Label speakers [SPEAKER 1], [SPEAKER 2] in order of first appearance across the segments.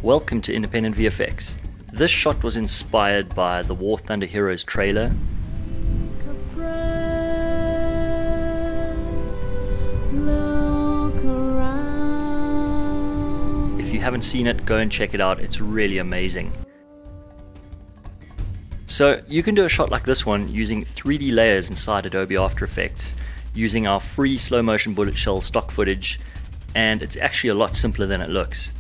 [SPEAKER 1] Welcome to IndependentVFX. This shot was inspired by the War Thunder Heroes trailer. If you haven't seen it, go and check it out, it's really amazing. So you can do a shot like this one using 3D layers inside Adobe After Effects, using our free slow motion bullet shell stock footage, and it's actually a lot simpler than it looks.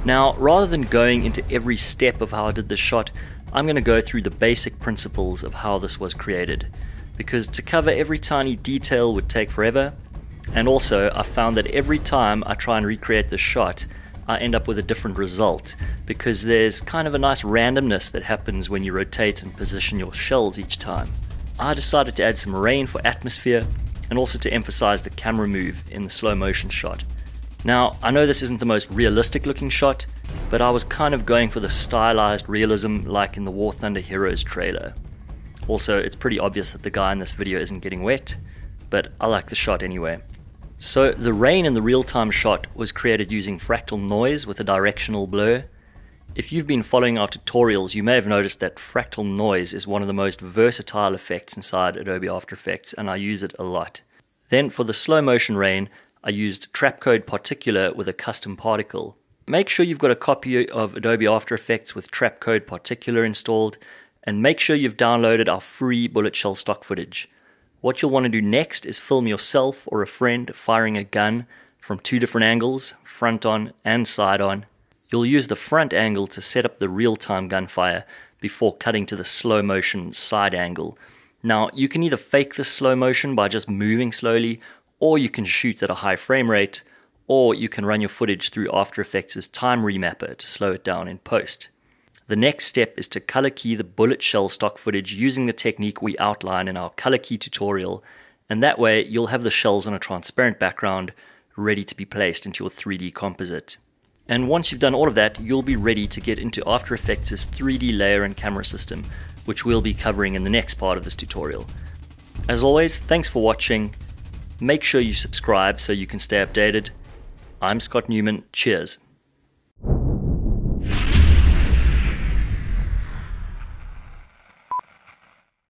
[SPEAKER 1] Now, rather than going into every step of how I did this shot, I'm going to go through the basic principles of how this was created, because to cover every tiny detail would take forever, and also I found that every time I try and recreate the shot, I end up with a different result, because there's kind of a nice randomness that happens when you rotate and position your shells each time. I decided to add some rain for atmosphere, and also to emphasize the camera move in the slow motion shot. Now, I know this isn't the most realistic looking shot, but I was kind of going for the stylized realism like in the War Thunder Heroes trailer. Also, it's pretty obvious that the guy in this video isn't getting wet, but I like the shot anyway. So the rain in the real-time shot was created using fractal noise with a directional blur. If you've been following our tutorials, you may have noticed that fractal noise is one of the most versatile effects inside Adobe After Effects, and I use it a lot. Then for the slow motion rain, I used Trapcode Particular with a custom particle. Make sure you've got a copy of Adobe After Effects with Trapcode Particular installed, and make sure you've downloaded our free bullet shell stock footage. What you'll want to do next is film yourself or a friend firing a gun from two different angles, front on and side on. You'll use the front angle to set up the real-time gunfire before cutting to the slow motion side angle. Now, you can either fake this slow motion by just moving slowly, or you can shoot at a high frame rate, or you can run your footage through After Effects' time remapper to slow it down in post. The next step is to color key the bullet shell stock footage using the technique we outline in our color key tutorial, and that way you'll have the shells on a transparent background ready to be placed into your 3D composite. And once you've done all of that, you'll be ready to get into After Effects' 3D layer and camera system, which we'll be covering in the next part of this tutorial. As always, thanks for watching. Make sure you subscribe so you can stay updated. I'm Scott Newman. Cheers.